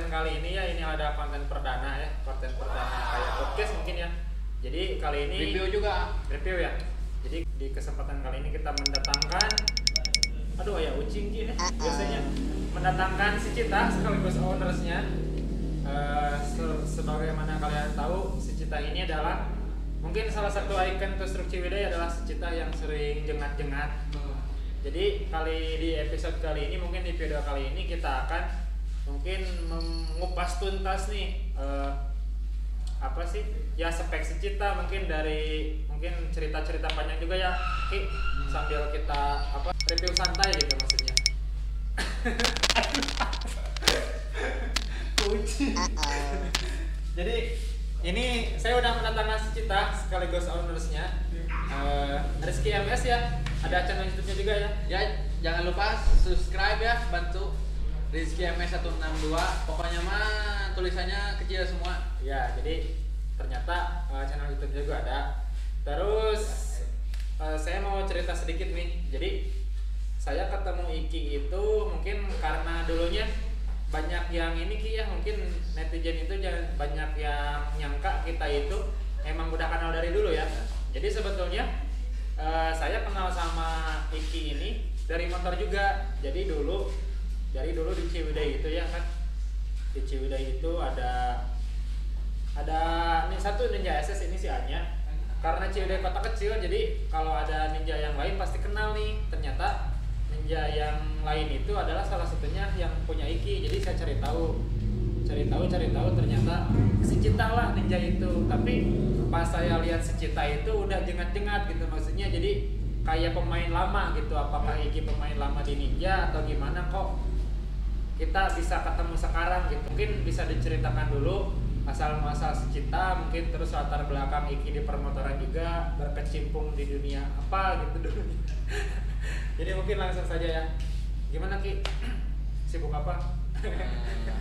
konten kali ini ya, ini ada konten perdana ya, konten perdana kayak podcast mungkin ya. Jadi kali ini review juga. Review ya. Jadi di kesempatan kali ini kita mendatangkan, aduh ya ucing ya, biasanya mendatangkan si Cita sekaligus ownersnya. Sebagaimana kalian tahu, si Cita ini adalah mungkin salah satu ikon Tusruk Ciwidey adalah si Cita yang sering jengat-jengat. Jadi di episode kali ini, mungkin di video kali ini kita akan mungkin mengupas tuntas nih apa sih ya spek si Cita, mungkin dari mungkin cerita-cerita panjang juga ya Ki, sambil kita review santai gitu maksudnya. Jadi ini saya udah mendatangkan si Cita sekaligus ownersnya, Rizky MS ya, ada channel YouTube-nya juga ya. Ya, jangan lupa subscribe ya, bantu Rizky MS 162. Pokoknya mah tulisannya kecil semua. Ya, jadi ternyata channel YouTube juga ada. Terus saya mau cerita sedikit nih. Jadi saya ketemu Iki itu mungkin karena dulunya banyak yang ini Ki ya, mungkin netizen itu banyak yang nyangka kita itu emang udah kenal dari dulu ya. Jadi sebetulnya saya kenal sama Iki ini dari motor juga. Jadi dulu di Ciwidey itu ya kan, di Ciwidey itu ada nih satu Ninja SS, ini si Anya. Karena Ciwidey kota kecil, jadi kalau ada ninja yang lain pasti kenal nih. Ternyata ninja yang lain itu adalah salah satunya yang punya Iki. Jadi saya cari tahu ternyata si Cita lah ninja itu. Tapi pas saya lihat si Cita itu udah jengat-jengat gitu, maksudnya jadi kayak pemain lama gitu. Apakah Iki pemain lama di ninja atau gimana kok kita bisa ketemu sekarang gitu. Mungkin bisa diceritakan dulu asal-muasal si Cita, mungkin terus latar belakang Iki di permotoran juga, berkecimpung di dunia apa gitu dulu. Jadi mungkin langsung saja ya. Gimana Ki? Sibuk apa?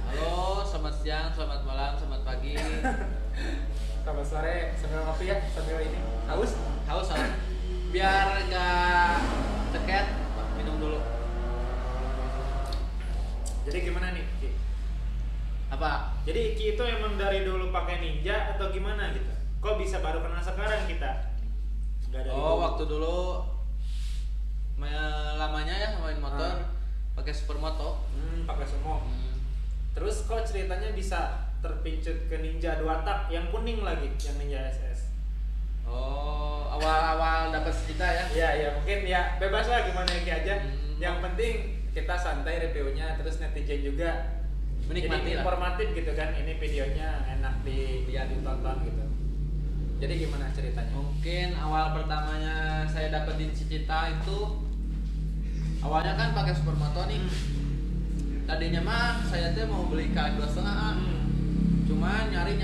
Halo, selamat siang, selamat malam, selamat pagi. Selamat sore, sambil ngopi ya, sambil ini. Haus? Haus. Biar gak ceket, minum dulu. Jadi gimana nih Ki? Apa? Jadi Iki itu emang dari dulu pakai ninja atau gimana gitu? Kok bisa baru kenal sekarang kita? Waktu dulu lamanya ya main motor pakai supermoto. Pakai sumo. Terus kok ceritanya bisa terpincut ke ninja 2 tak yang kuning lagi, yang ninja SS? Awal-awal dapat cerita ya. Iya, mungkin ya bebas lah gimana Iki aja. Yang penting kita santai reviewnya, terus netizen juga menikmati jadi informatif gitu kan. Ini videonya enak ditonton gitu. Jadi gimana ceritanya? Mungkin awal pertamanya saya dapetin Cita itu awalnya kan pakai supermoto nih. Tadinya mah saya tuh mau beli KF 2,5. Cuman nyari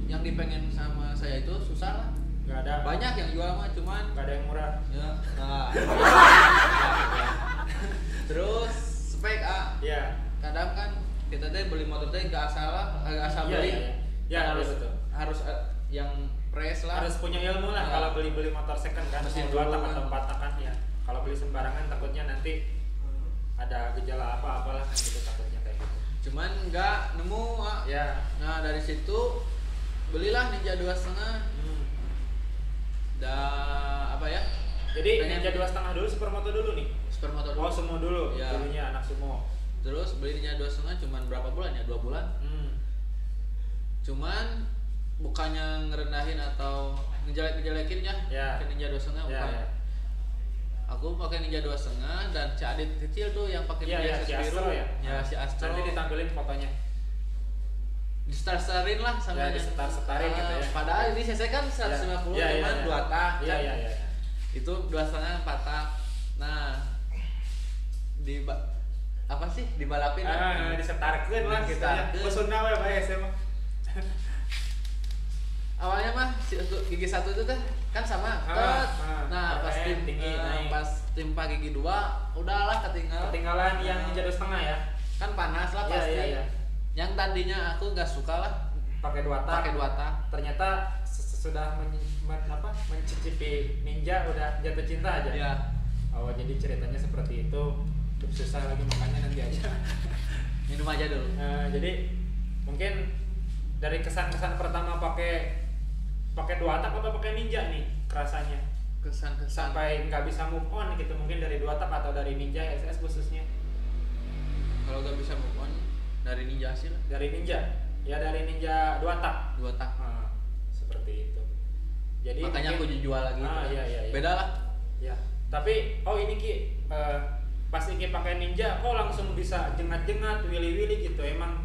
yang dipengen sama saya itu susah lah. Gak ada. Banyak yang jual mah, cuman gak ada yang murah. Ya. Nah. Terus spek Iya. Kadang kan kita tuh beli motor tuh gak asal beli. Iya, harus betul. Harus yang press lah. Harus punya ilmu lah kalau beli motor second kan, mesin 2 tak atau 4 tak kan ya. Kalau beli sembarangan takutnya nanti ada gejala apalah kan gitu, takutnya kayak gitu. Cuman nggak nemu. Ya. Nah dari situ belilah Ninja 2,5. Jadi Ninja 2,5 dulu, supermoto dulu nih. Supermoto dulu. Sumo dulu. Ya. Dulunya anak sumo. Terus beli Ninja 2,5 cuman berapa bulan ya? 2 bulan. Cuman bukannya ngerendahin atau ngejelekin ya ke Ninja 2,5 bukan. Ya. Aku pakai Ninja 2,5 dan si Adit kecil tuh yang pakai Ninja si Astro ya. Ya si Astro. Nanti ditampilin fotonya. Di star-starin lah sama ya, disetar-setarin gitu ya. Padahal ini CC kan 150 cuman 2 tak. Iya. Itu 2,5 4 tak. Nah, dibalapin disetarkeun lah gitu ya. Usuna we bae SMA. Awalnya mah gigi 1 itu teh kan sama. Nah, pas timpa gigi 2 udahlah ketinggalan yang Ninja 2,5 ya. Kan panas lah pasti. Iya. Yang tadinya aku enggak suka lah pakai 2 tak. Ternyata sudah mencicipi ninja udah jatuh cinta aja. Iya. Oh, jadi ceritanya seperti itu. Susah lagi makanya nanti aja. Minum aja dulu. Jadi mungkin dari kesan-kesan pertama pakai dua tak apa pakai Ninja nih kerasanya Kesan-kesan sampai nggak bisa move on gitu, mungkin dari dua tak atau dari Ninja SS khususnya. kalau nggak bisa move on dari Ninja sih lah. Dari Ninja ya, dari Ninja dua tak. 2 tak. Seperti itu. Jadi Makanya aku mungkin, jual lagi. iya. Beda lah. Ya, tapi ini Ki, pas Iki pakai Ninja kok langsung bisa jengat-jengat, wili-wili gitu. Emang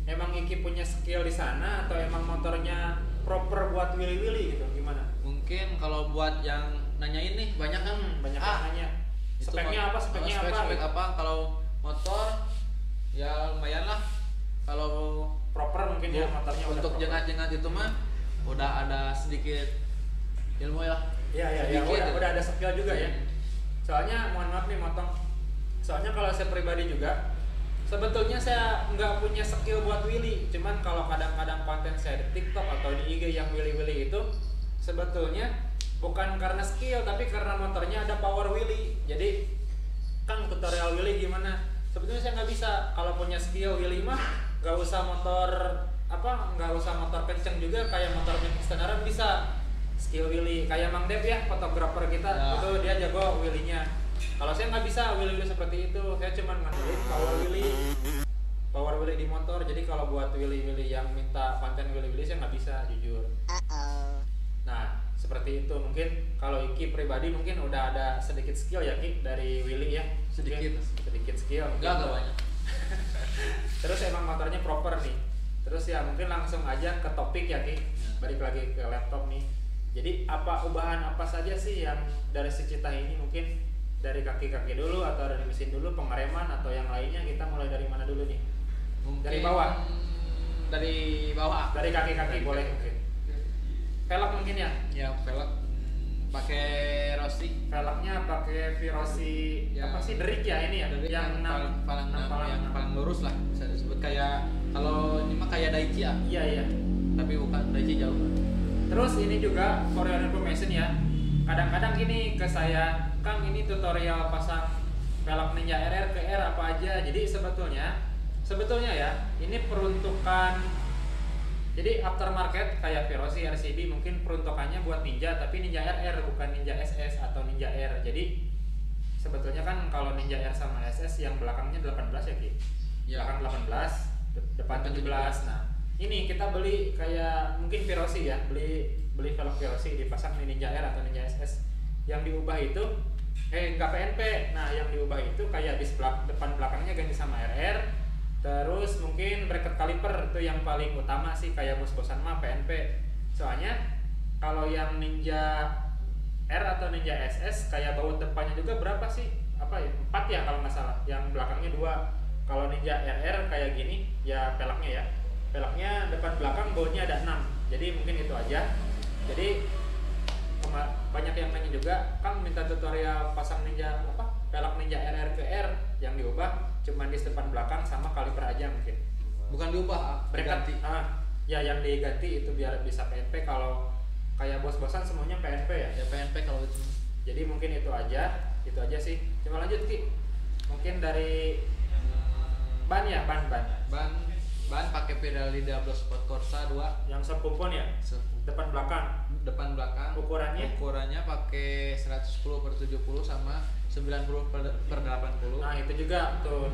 Iki punya skill di sana atau emang motornya proper buat wili-wili gitu? Gimana? Mungkin kalau buat yang nanyain nih banyak kan Banyak yang nanya. itu Speknya apa? Speknya apa? spek apa? Kalau motor ya lumayan lah. Kalau Proper mungkin ya motornya udah untuk proper. jengat-jengat itu mah udah ada sedikit ilmu ya. Iya, Sedikit udah ada skill juga ya. Hmm. Soalnya mohon maaf nih motong. Soalnya kalau saya pribadi juga sebetulnya saya nggak punya skill buat wheelie. Cuman kalau kadang-kadang konten saya di TikTok atau di IG yang wheelie-wheelie itu sebetulnya bukan karena skill tapi karena motornya ada power wheelie. Jadi Kang tutorial wheelie gimana? Sebetulnya saya nggak bisa. Kalau punya skill wheelie mah nggak usah motor kenceng juga, kayak motornya Kickstarteran bisa skill wheelie kayak Mang Dep ya, fotografer kita Ya. itu dia jago wheelie-nya. Kalau saya nggak bisa wheelie seperti itu, saya cuma ngandelin power wheelie di motor. Jadi kalau buat wheelie yang minta konten wheelie saya nggak bisa jujur. Nah seperti itu. Mungkin kalau Iki pribadi mungkin udah ada sedikit skill ya Ki dari wheelie ya. Sedikit Skill mungkin. enggak banyak. Terus emang motornya proper nih. Terus ya mungkin langsung aja ke topik ya Ki. Balik lagi ke laptop nih. Jadi ubahan apa saja sih yang dari si Cita ini? Mungkin dari kaki-kaki dulu atau dari mesin dulu, pengereman atau yang lainnya. Kita mulai dari mana dulu nih? Mungkin Dari bawah. Dari bawah. Dari kaki-kaki boleh mungkin. Velg mungkin ya? Ya velg pakai Rossi. Velgnya pakai Virosi Ya. apa sih, Derik ya ini ya? Dari yang paling yang paling lurus lah bisa disebut. Kayak kalau ini mah kayak Daichi ya, Iya. tapi bukan Daichi jauh. Terus ini juga for your information ya. Kadang-kadang gini ke saya, Kang ini tutorial pasang velg Ninja RR ke R apa aja. Jadi sebetulnya ya, ini peruntukan. Jadi aftermarket kayak Virosi, RCB mungkin peruntukannya buat Ninja, tapi Ninja RR bukan Ninja SS atau Ninja R. Jadi sebetulnya kan kalau Ninja R sama SS yang belakangnya 18 ya Ki? Ya. Belakang 18, depan 17. Nah, ini kita beli kayak mungkin Virosi ya, beli velg Virosi dipasang di Ninja R atau Ninja SS. Yang diubah itu nggak PNP. Nah, yang diubah itu kayak dis depan belakangnya ganti sama RR. Terus mungkin bracket kaliper itu yang paling utama sih, kayak bos-bosan mah PNP. Soalnya kalau yang Ninja R atau Ninja SS kayak baut depannya juga berapa sih? 4 ya kalau nggak salah. Yang belakangnya 2. Kalau Ninja RR kayak gini ya peleknya ya. Peleknya depan belakang bautnya ada 6. Jadi mungkin itu aja. Jadi banyak yang nanya juga, Kang minta tutorial pasang pelek Ninja RR ke R. Yang diubah cuman di depan belakang sama kaliper aja mungkin. Bukan diubah, Bracket, diganti. ya yang diganti itu biar bisa PNP. Kalau kayak bos-bosan semuanya PNP ya. Ya PNP kalau itu. Jadi mungkin itu aja sih. Coba lanjut Ki. Mungkin dari ban ya, ban. Ban pakai Pirelli Diablo Sport Corsa 2 Yang subcoupon ya, depan belakang. Ukurannya pakai 110/70 sama 90/80. Nah itu juga tuh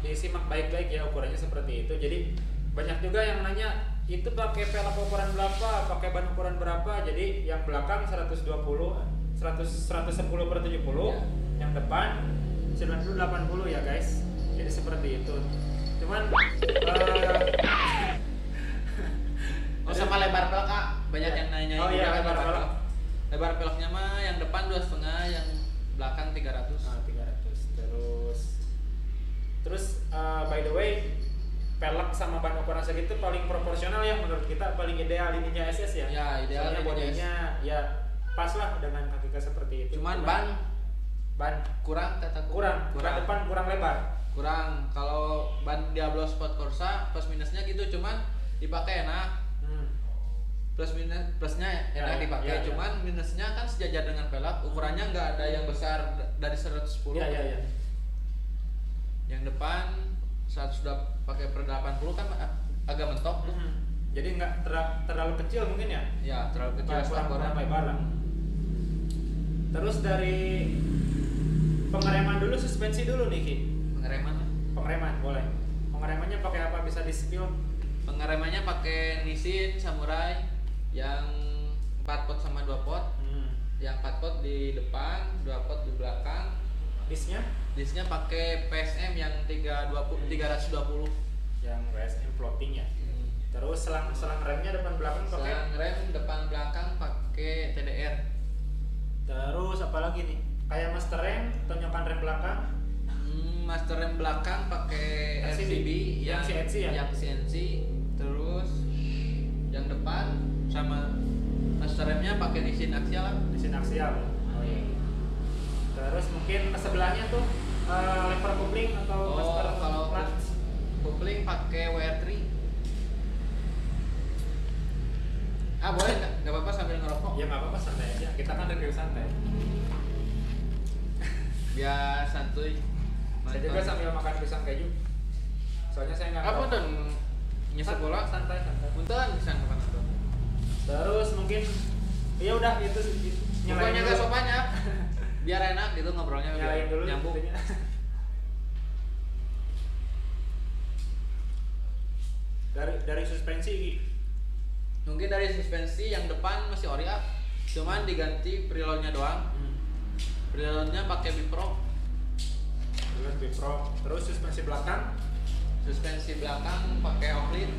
disimak baik-baik ya, ukurannya seperti itu. Jadi banyak juga yang nanya itu pakai velg ukuran berapa, pakai ban ukuran berapa. Jadi yang belakang 110/70, Ya. yang depan 90/80 ya guys. Jadi seperti itu. Cuman sama lebar pelek Kak, banyak yang nanya Oh juga iya, kan lebar pelek. Lebar peleknya mah yang depan 2,5, yang belakang 300. 300. Terus by the way, pelek sama ban ukuran segitu paling proporsional ya menurut kita, paling ideal di Ninja SS ya. Ya, ideal Soalnya di Ninja bodinya ya pas lah dengan kaki seperti itu. Cuman ban kurang ban depan kurang lebar. Kurang. Kalau ban Diablo Sport Corsa plus minusnya gitu, cuman dipakai enak. Plusnya enak dipakai, cuman minusnya kan sejajar dengan velg, ukurannya nggak ada yang besar dari 110. Iya. Yang depan saat sudah pakai per 80 kan agak mentok tuh. Jadi nggak terlalu kecil mungkin ya? Ya, terlalu kecil kurang lebar. Terus dari pengereman dulu, suspensi dulu nih Ki. Pengereman boleh. Pengeremannya pakai apa, bisa di spill? Pengeremannya pakai Nissin Samurai yang 4 pot sama 2 pot. Yang 4 pot di depan, 2 pot di belakang. Disknya pakai PSM yang 320 yang PSM floating ya. Terus selang remnya depan belakang pakai? Selang rem depan belakang pakai TDR. Terus apa lagi nih? Kayak master rem, tonjokan rem belakang? Master rem belakang pakai RCB yang CNC ya? Yang CNC. Terus yang depan sama master remnya pakai Nissin Axial. Nissin Axial. Oh iya. Terus mungkin ke sebelahnya tuh lever coupling atau master kalau clutch? Coupling pakai WR3. Boleh nggak apa-apa sambil ngerokok? Ya nggak apa-apa, santai aja. Kita kan review santai. Biar santuy. Saya juga sambil makan pisang keju. Soalnya saya nggak. Apa tuh? Nyesek bola? Santai. Punten pisang kapan tuh? Terus mungkin ya udah itu pokoknya gak sopannya. Biar enak gitu ngobrolnya. Nyalain dulu. Nyambung. Dari suspensi. Mungkin dari suspensi yang depan masih ori up, cuman diganti preloadnya doang. Preloadnya pakai Bipro. Terus suspensi belakang? Suspensi belakang pakai Ohlin.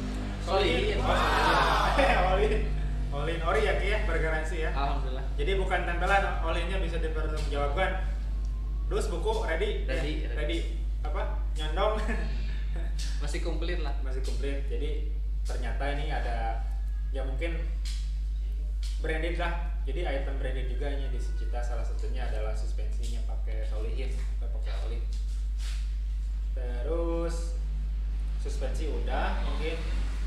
Solid. Ohlin ori ya Ki ya, bergaransi ya. Alhamdulillah. Jadi bukan tempelan, Ohlinnya bisa dipertanggungjawabkan. Dus buku ready. Apa? Nyandong. Masih komplit lah. Masih komplit. Jadi ternyata ini ada ya mungkin branded lah. Jadi item branded juga ini di Sucipta, salah satunya adalah suspensinya pakai Solihin, pakai Ohlin. Terus suspensi udah mungkin.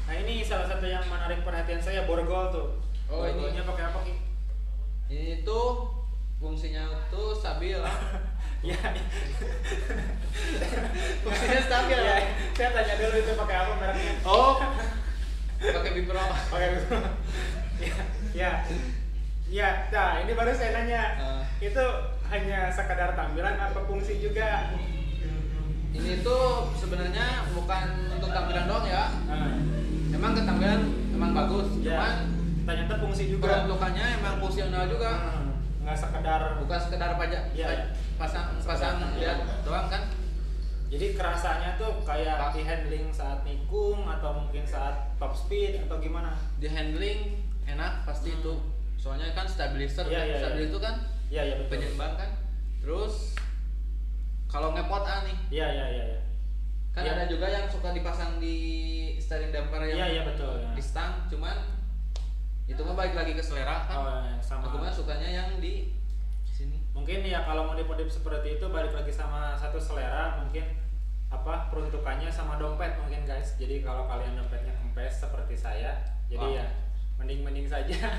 Nah ini salah satu yang menarik perhatian saya, borgol tuh. Borgolnya pakai apa Ki? Ini tuh fungsinya tuh stabil lah. Ya. Fungsinya stabil ya. Saya tanya dulu itu pakai apa mereknya? Pakai Bipro. Ya, nah ini baru saya nanya. Itu hanya sekadar tampilan apa fungsi juga? Ini tuh sebenarnya bukan untuk tampilan doang ya. Emang ketampilan emang bagus, cuman ternyata fungsi juga. peruntukannya emang fungsional juga. Nggak sekedar bukan sekedar pasang lihat doang kan. Jadi kerasanya tuh kayak di handling saat nikung atau mungkin saat top speed atau gimana? Di handling enak pasti itu. Soalnya kan stabilizer stabilizer itu kan betul. Penyeimbang kan. Terus kalau ngepot nih. Iya. Kan ada juga yang suka dipasang di steering damper yang betul. Di stang, cuman itu mah balik lagi ke selera kan. Sama. Aku mah sukanya yang di sini. Mungkin ya kalau modif-modif seperti itu balik lagi sama satu selera, mungkin apa peruntukannya sama dompet mungkin guys. Jadi kalau kalian dompetnya kempes seperti saya, jadi ya mending saja.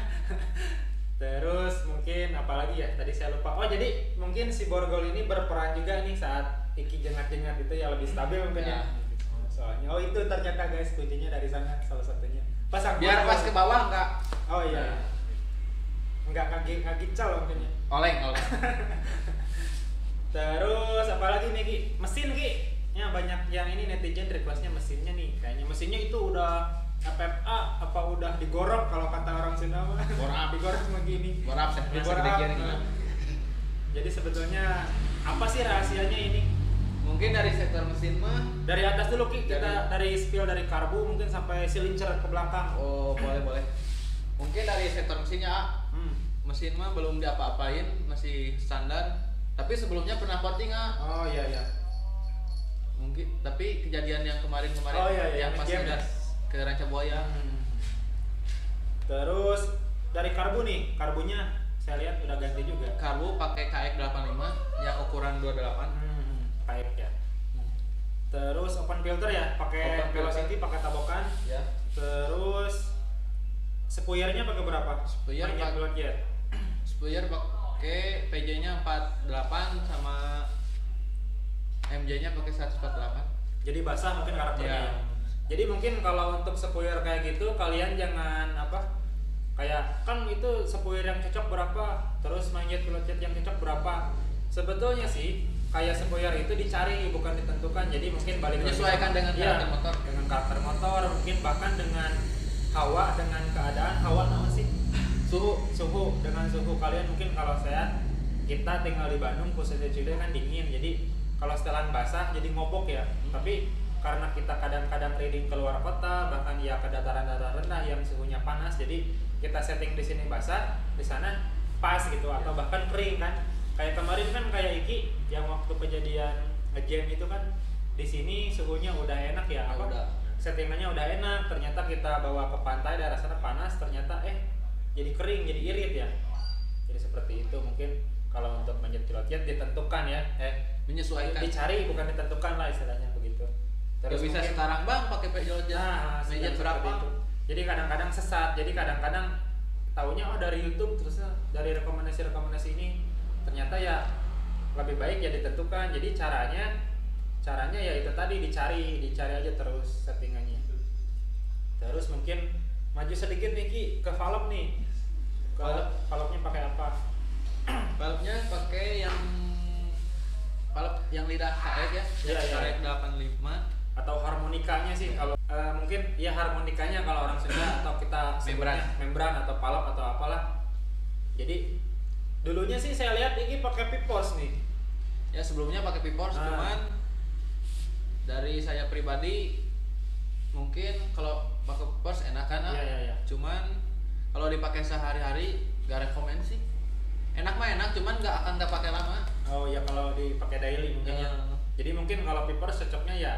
Terus mungkin apalagi ya tadi saya lupa. Jadi mungkin si borgol ini berperan juga nih saat iki jengat-jengat itu ya lebih stabil mungkin ya. Soalnya itu ternyata guys kuncinya dari sana salah satunya. Pasang biar pas ke bawah enggak. Oh iya. Enggak ngagicol mungkin ya. Oleng. Terus apalagi nih Ki? Mesin Ki. Ya banyak yang ini netizen requestnya mesinnya nih. Kayaknya mesinnya itu udah FFA apa udah digorok kalau kata orang Sunda mah. Digorok begini. Borap Jadi sebetulnya apa sih rahasianya ini? Mungkin dari sektor mesin mah dari atas dulu Ki, kita dari spill dari karbu mungkin sampai silincer ke belakang. Oh, boleh. Mungkin dari sektor mesinnya mesin mah belum diapa-apain, masih standar. Tapi sebelumnya pernah coating Oh iya. Mungkin tapi kejadian yang kemarin yang pas udah ke Ranca Buaya. Terus dari karbu nih, karbunya saya lihat udah ganti juga. Karbu pakai KX85 yang ukuran 28. Kayak ya. Terus open filter ya, pakai velocity, pakai tabokan. Ya. Terus spoilernya pakai berapa? Spoiler pakai PJ-nya 48 sama MJ-nya pakai 148. jadi basah mungkin karakternya. Iya. Jadi mungkin kalau untuk sepuir kayak gitu kalian jangan kayak kan itu sepuir yang cocok berapa, terus manjat pilot yang cocok berapa. Sebetulnya sih kayak sepuir itu dicari bukan ditentukan. Jadi mungkin balik Menyesuaikan dengan karakter motor. dengan karakter motor, mungkin bahkan dengan hawa, dengan keadaan hawa nama sih suhu dengan suhu kalian. Mungkin kalau kita tinggal di Bandung khususnya Ciude kan dingin, jadi kalau setelan basah jadi ngobok ya. Tapi karena kita kadang-kadang riding keluar kota, bahkan ya ke dataran-dataran rendah yang suhunya panas, jadi kita setting di sini basah, di sana pas gitu, atau bahkan kering kan. Kayak kemarin kan kayak Iki yang waktu kejadian ngejam itu kan di sini suhunya udah enak ya, settingannya udah enak, ternyata kita bawa ke pantai daerah sana panas, ternyata jadi kering, jadi irit ya. Jadi seperti itu mungkin kalau untuk manjat pilot ditentukan ya, menyesuaikan. Dicari bukan ditentukan lah istilahnya begitu. Terus bisa mungkin, sekarang bang pakai pilot manjat berapa? Jadi kadang-kadang sesat, jadi kadang-kadang taunya dari YouTube, terus dari rekomendasi ini ternyata ya lebih baik ya ditentukan. Jadi caranya ya itu tadi dicari aja terus settingannya. Terus mungkin maju sedikit nih Ki ke valve nih. Valve-nya pakai apa? Valve-nya pakai valve yang lidah KX ya. KX 85 atau harmonikanya sih kalau mungkin ya harmonikanya kalau orang Sunda atau kita membran atau valve atau apalah. Jadi dulunya sih saya lihat ini pakai Pipors nih. Ya sebelumnya pakai Pipors, cuman dari saya pribadi mungkin kalau pakai Pipors enak kan. Iya. Cuman kalau dipakai sehari-hari gak rekomen sih. Enak mah enak, cuman gak pakai lama. Oh ya kalau dipakai daily mungkin ya. Jadi mungkin kalau Pipors cocoknya ya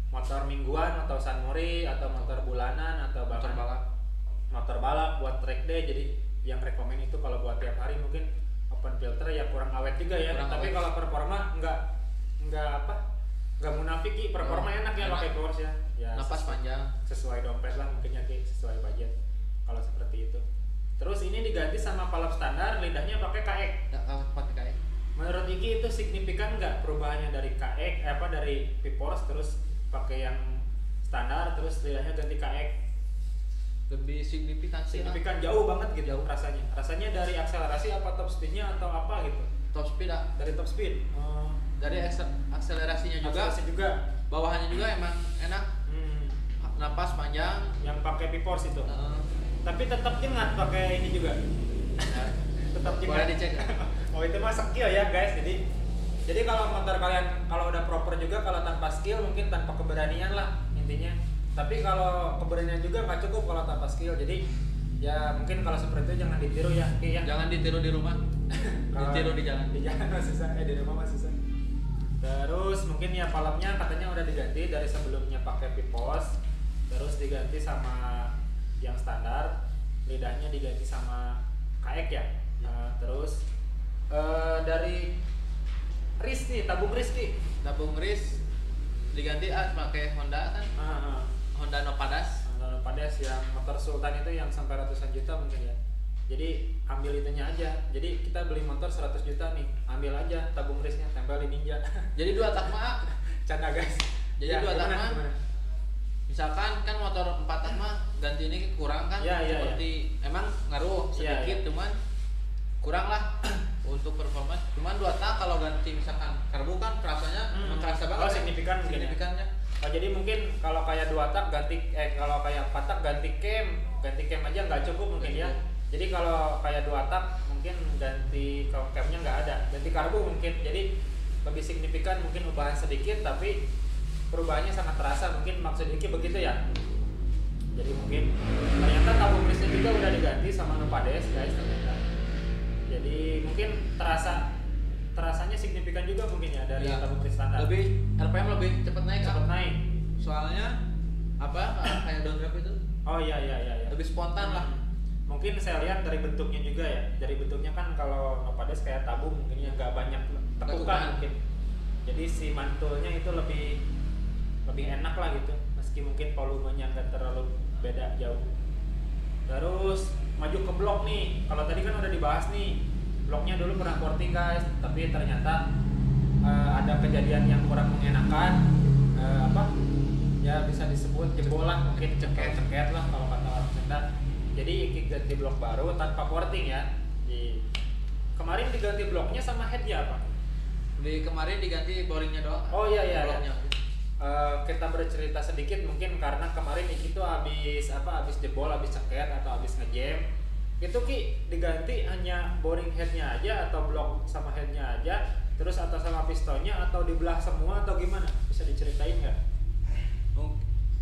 motor mingguan atau Sunmori atau motor bulanan atau bahkan motor balap buat track day. Jadi yang rekomen itu kalau buat tiap hari mungkin open filter ya kurang awet juga ya. Tapi kalau performa nggak munafiki, performa enak ya pakai Pipors ya. Napas panjang. Sesuai dompet lah mungkin ya Ki, sesuai budget kalau seperti itu. Terus ini diganti sama valve standar, lidahnya pakai KX. Pakai KX. Menurut Iki itu signifikan nggak perubahannya dari KX dari Pipors terus pakai yang standar terus lidahnya ganti KX? Lebih signifikan jauh banget gitu rasanya dari akselerasi apa top speednya atau apa gitu? Top speed dari top speed. Dari akselerasinya juga bawahannya juga emang enak. Napas panjang yang pakai Pipors itu. Tapi tetap jengat pakai ini juga. Tetap jengat. Boleh dicek. Oh itu mah skill ya guys. Jadi kalau motor kalian kalau udah proper juga, kalau tanpa skill mungkin tanpa keberanian lah intinya. Tapi kalau keberanian juga nggak cukup kalau tanpa skill. Jadi ya mungkin kalau seperti itu jangan ditiru ya. Jangan ditiru di rumah. Ditiru di jalan. Di jalan masih susah, di rumah masih susah. Terus mungkin ya valve-nya katanya udah diganti dari sebelumnya pakai Pipos, terus diganti sama yang standar, lidahnya diganti sama KX ya. Terus dari tabung RIS diganti pakai Honda kan. Honda Nopadas yang motor Sultan itu yang sampai ratusan juta mungkin ya. Jadi ambil itunya aja. Jadi kita beli motor 100 juta nih, ambil aja tabung RIS-nya, tempel di Ninja. Jadi 2 tak mah canda guys. Jadi ya, 2 tak mah misalkan kan motor 4 tak mah ganti ini kurang kan, seperti emang ngaruh sedikit, cuman kurang lah untuk performa. Cuman 2 tak kalau ganti misalkan karbu kan kerasanya kerasa banget. Signifikannya. Oh, jadi mungkin kalau kayak 2 tak ganti kalau kayak 4 tak ganti cam aja nggak cukup mungkin ya. Jadi kalau kayak 2 tak mungkin ganti camnya nggak ada, ganti karbu mungkin. Jadi lebih signifikan mungkin ubahan sedikit tapi perubahannya sangat terasa, mungkin maksud Iki begitu ya. Jadi mungkin ternyata tabung RIS-nya juga udah diganti sama Nopades guys ternyata. Jadi mungkin terasanya signifikan juga mungkin ya dari tabung RIS standar. RPM lebih cepat naik. Soalnya kayak downdraft itu. Oh iya. Lebih spontan lah. Mungkin saya lihat dari bentuknya juga ya. Dari bentuknya kan kalau Nopades kayak tabung mungkin yang nggak banyak tekukan mungkin. Jadi si mantulnya itu lebih enak lah gitu. Meski mungkin volumenya nggak terlalu beda jauh. Terus maju ke blok nih. Kalau tadi kan udah dibahas nih. Bloknya dulu pernah porting guys, tapi ternyata ada kejadian yang kurang mengenakan. apa ya bisa disebut jebol lah, mungkin ceket lah kalau kata orang Sunda. Jadi iki ganti blok baru tanpa porting ya. Kemarin diganti bloknya sama headnya apa? Kemarin diganti boringnya doang. Oh iya iya. Bloknya. Kita bercerita sedikit mungkin karena kemarin Iki tuh habis jebol, habis ceket atau habis ngejam. Itu Ki diganti hanya boring headnya aja atau blok sama headnya aja, terus atas sama pistonnya atau dibelah semua atau gimana? Bisa diceritain nggak?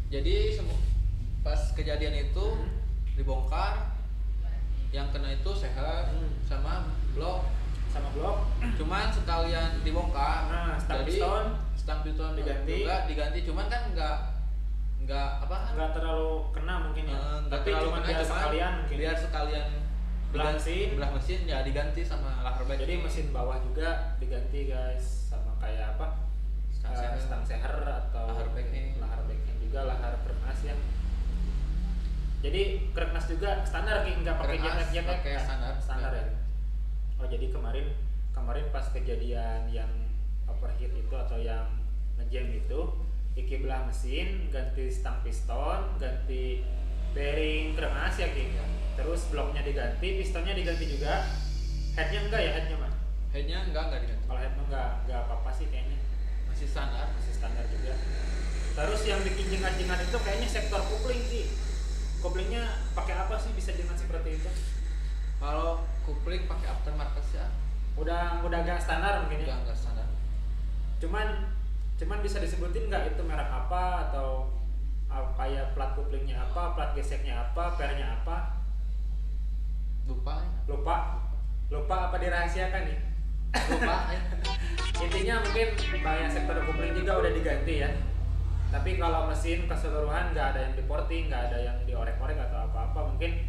Jadi pas kejadian itu dibongkar, yang kena itu sehat sama blok. Cuman sekalian dibongkar, stang piston diganti, cuman kan nggak terlalu kena mungkin ya. Tapi cuma biar sekalian belah mesin ya diganti sama lahar back. Jadi mesin bawah juga diganti guys, sama kayak apa? Stang seher atau lahar backnya juga, lahar kernas ya. Jadi kernas juga standar Ki, nggak pakai jet pakai standar ya. Oh jadi kemarin pas kejadian yang overheat itu atau yang ngejam itu, Iki belah mesin, ganti stang piston, ganti bearing kernas ya Ki. Terus bloknya diganti, pistonnya diganti juga. Headnya enggak ya, headnya mah? Headnya enggak diganti. Kalau headnya enggak apa-apa sih kayaknya. Masih standar juga. Terus yang bikin jengat-jengat itu kayaknya sektor kopling Ki. Koplingnya pakai apa sih bisa jengat seperti itu? Kalau kopling pakai aftermarket ya. Udah enggak standar mungkin ya? Udah enggak standar. Cuman bisa disebutin nggak itu merek apa atau kayak plat koplingnya apa, plat geseknya apa, pernya apa? Lupa apa dirahasiakan nih? Lupa. Intinya mungkin banyak sektor kopling juga udah diganti ya. Tapi kalau mesin keseluruhan nggak ada yang di-porting, nggak ada yang diorek-orek atau apa-apa, mungkin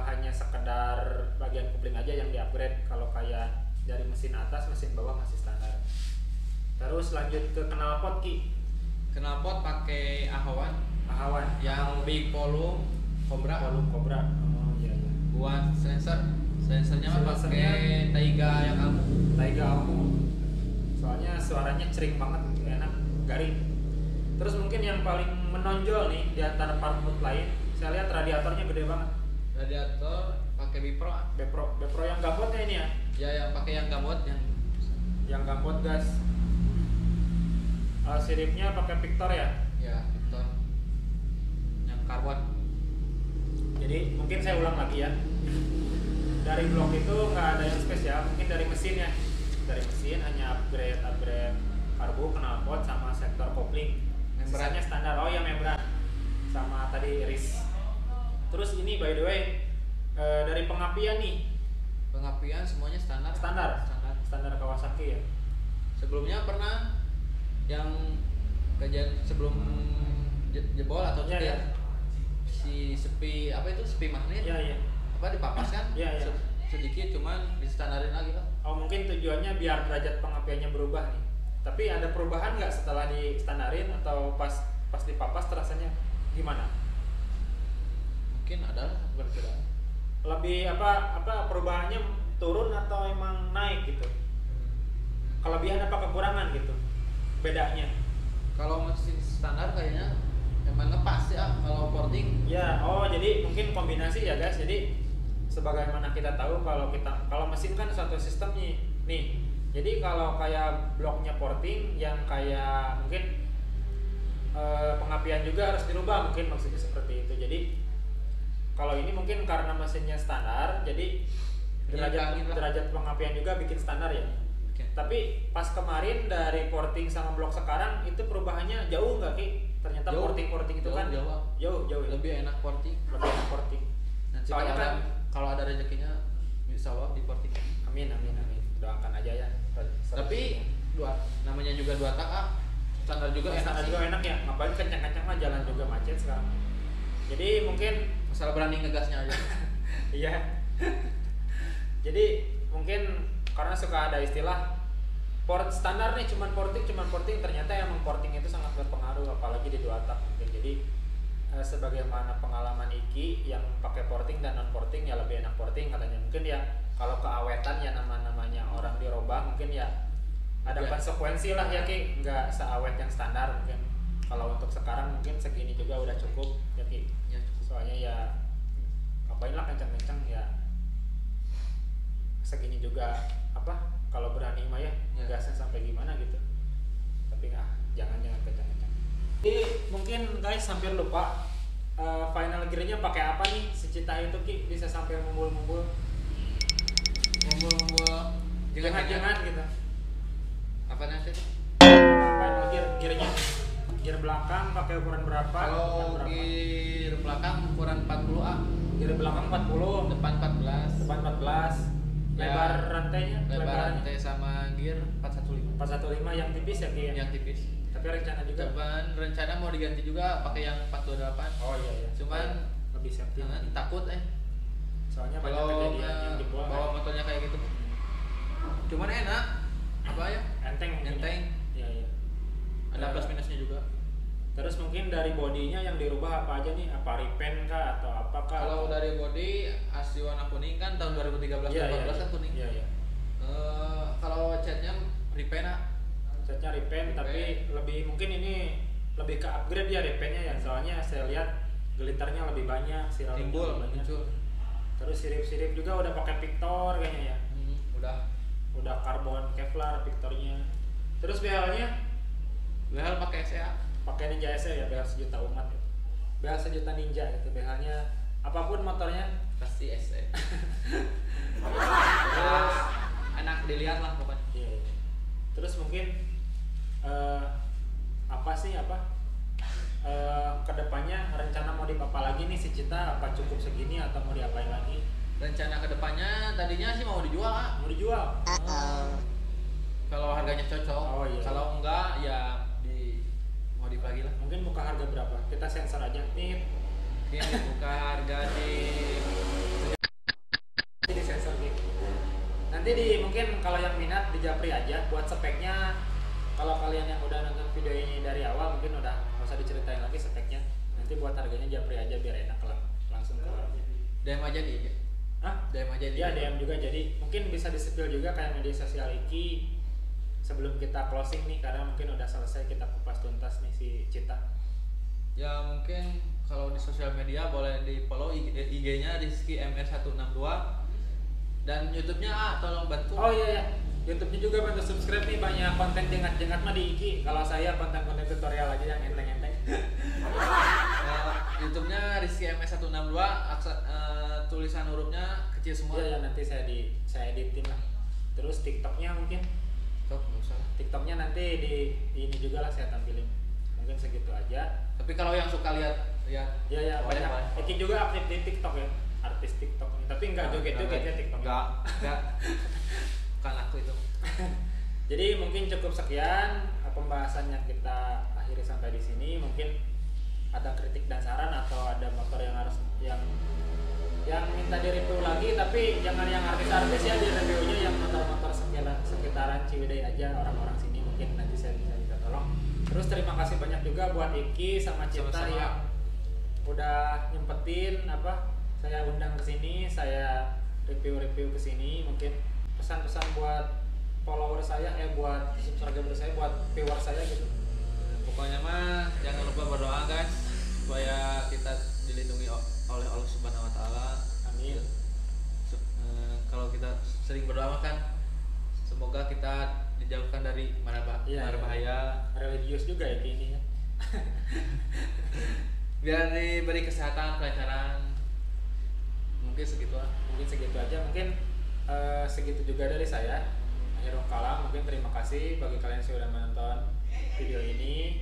hanya sekedar bagian kopling aja yang di-upgrade. Kalau kayak dari mesin atas, mesin bawah masih standar. Terus lanjut ke knalpot Ki. Knalpot pakai Ahawan yang big volume Cobra. Oh iya. Buat sensornya mah pakai Taiga Almu. Soalnya suaranya cering banget, enak, garing. Terus mungkin yang paling menonjol nih di antara part-part lain, saya lihat radiatornya gede banget. Radiator pakai Bepro yang gambotnya ini ya? Ya, yang pakai yang gambot yang gambot gas. Siripnya pakai Victor ya? Ya, Victor. Yang karbon. Jadi mungkin saya ulang lagi ya. Dari blok itu nggak ada yang spesial, mungkin dari mesin ya. Dari mesin hanya upgrade karbu, knalpot sama sektor kopling. Sisanya standar. Oh ya, membran sama tadi iris. Terus ini by the way dari pengapian nih. Pengapian semuanya standar Kawasaki ya. Sebelumnya pernah yang kejadian sebelum jebol atau ya. Si sepi magnet ya. apa dipapas kan ya. Sedikit cuman distandarin lagi lah. Oh mungkin tujuannya biar derajat pengapiannya berubah nih. Tapi ada perubahan nggak setelah distandarin atau pas dipapas terasanya gimana? Mungkin ada lah perbedaan. Lebih apa perubahannya turun atau emang naik gitu? Kelebihan apa kekurangan gitu? Bedanya? Kalau mesin standar kayaknya emang ngepas ya kalau porting. Ya, oh jadi mungkin kombinasi ya guys. Jadi sebagaimana kita tahu kalau mesin kan satu sistem nih. Jadi kalau kayak bloknya porting yang kayak mungkin pengapian juga harus dirubah mungkin maksudnya seperti itu. Jadi kalau ini mungkin karena mesinnya standar, jadi derajat pengapian juga bikin standar ya. Okay. Tapi pas kemarin dari porting sama blok sekarang itu perubahannya jauh nggak Ki? Ternyata porting itu kan jauh ya. Lebih enak porting. Nanti soalnya kan kalau ada rezekinya bisa di porting. Amin. Doakan aja ya. Tapi namanya juga 2 tak standar juga enak ya. Ngapain kencang-kencang lah, jalan juga macet sekarang. Jadi mungkin masalah berani ngegasnya aja. Iya. Jadi mungkin karena suka ada istilah port standar nih cuman porting, ternyata emang porting itu sangat berpengaruh apalagi di 2 tak mungkin. Jadi sebagaimana pengalaman Iki yang pakai porting dan non porting ya lebih enak porting katanya. Mungkin ya kalau keawetan ya namanya orang dirobah mungkin ya ada Ya. konsekuensi lah ya Ki, nggak seawet yang standar mungkin. Kalau untuk sekarang mungkin segini juga udah cukup ya Ki. Ya, cukup. Soalnya ya ngapain lah kencang-kencang ya, segini juga apa, kalau berani mah ya Ya. gasnya sampai gimana gitu, tapi jangan kencang-kencang. Jadi mungkin guys hampir lupa, final gearnya pakai apa nih si Cita itu Ki, bisa sampai mumbul-mumbul jangan gitu. Apa nanti? Final gearnya gear belakang pakai ukuran berapa? Kalau Ukuran berapa? gear belakang ukuran 40A, Gear belakang 40, depan 14. depan 14. Ya, Lebar rantainya, lebar lebarannya rantai sama gear 415 415 yang tipis ya Ki ya? yang tipis. Tapi rencana juga. Cuman rencana mau diganti juga pakai yang 428. Oh iya. Cuman lebih safety. takut Soalnya banyak kalau kejadian yang dibuang. bawa motornya kayak gitu. Cuman enak. Apa ya? Enteng mungkin. Enteng. Iya. Ada plus minusnya juga. Terus mungkin dari bodinya yang dirubah apa aja nih? Apa repaint kah atau apakah? Kalau dari body asli warna kuning kan tahun 2013 Iya, 2014 kan kuning. Iya. Kalau catnya repaint Catnya repaint, tapi lebih mungkin ini lebih ke upgrade ya repaintnya ya. Soalnya saya lihat glitternya lebih banyak, siralnya timbul lebih banyak. muncul. Terus sirip-sirip juga udah pakai Victor kayaknya ya. Udah karbon Kevlar Victornya. Terus BL-nya Behel pakai SEA. pakai Ninja SE ya, BH sejuta umat ya. BH sejuta ninja gitu, BH-nya apapun motornya Pasti SE. Terus enak dilihat lah pokoknya. iya. Terus mungkin kedepannya rencana mau apa lagi nih si Cita, apa cukup segini atau mau diapain lagi? Rencana kedepannya tadinya sih mau dijual Mau dijual? kalau harganya cocok. Oh, iya. Kalau enggak ya modif lagi lah. Mungkin buka harga berapa? Kita sensor aja nih. Mungkin dibuka harga Di sensor gitu. Nanti mungkin kalau yang minat di Japri aja buat speknya. Kalau kalian yang udah nonton video ini dari awal mungkin udah nggak usah diceritain lagi speknya. Nanti buat harganya Japri aja biar enak langsung ke warung. DM aja di IG. Hah? DM aja di Iya IG. DM juga, jadi mungkin bisa di-spill juga kayak media sosial Iki sebelum kita closing nih, karena mungkin udah selesai kita kupas tuntas nih si Cita. Ya mungkin kalau di sosial media boleh di follow IG-nya Rizky MR162 dan YouTube-nya tolong bantu. Oh iya, YouTube-nya juga bantu subscribe nih, banyak konten jengat-jengat mah di Iki. Kalau saya konten-konten tutorial aja yang enteng-enteng. YouTube-nya Rizky MS162, tulisan hurufnya kecil semua. Iya ya, nanti saya editin lah. Terus TikTok-nya mungkin. TikTok-nya nanti di ini juga lah saya tampilin. Mungkin segitu aja. Tapi kalau yang suka lihat Iya boleh, banyak. boleh. Iki juga aktif di TikTok ya, artis TikTok nih. Tapi nggak joget-joget ya TikTok. Enggak. Bukan aku itu. Jadi mungkin cukup sekian pembahasannya, kita akhiri sampai di sini. Mungkin ada kritik dan saran atau ada motor yang harus yang minta di-review lagi, tapi jangan yang artis-artis ya, di reviewnya yang motor-motor sekitaran Ciwidey aja, orang-orang sini mungkin nanti saya bisa minta tolong. Terus terima kasih banyak juga buat Iki sama Cita Sama-sama. yang udah nyempetin saya undang ke sini, saya review ke sini. Mungkin pesan-pesan buat follower saya, buat subscriber saya, buat viewer saya gitu. Pokoknya mah jangan lupa berdoa guys supaya kita dilindungi oleh Allah Subhanahu wa taala. Amin. Kalau kita sering berdoa kan semoga kita dijauhkan dari mara bahaya. Religius juga ya ini ya. Biar diberi kesehatan, kelancaran. Mungkin segitu lah. Mungkin segitu aja, mungkin segitu juga dari saya. Akhirul kalam, mungkin terima kasih bagi kalian yang sudah menonton video ini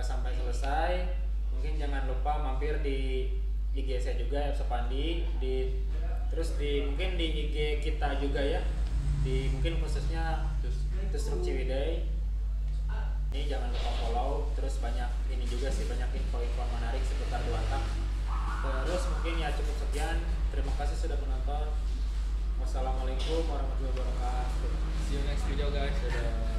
sampai selesai. Mungkin jangan lupa mampir di IG saya juga Sopandi, terus mungkin di IG kita juga ya, mungkin khususnya Tusruk Ciwidey. Ini jangan lupa follow. Terus banyak ini juga sih, banyak info-info menarik seputar Duatak. Terus mungkin ya cukup sekian. Terima kasih sudah menonton. Wassalamualaikum warahmatullahi wabarakatuh. See you next video guys. Dadah.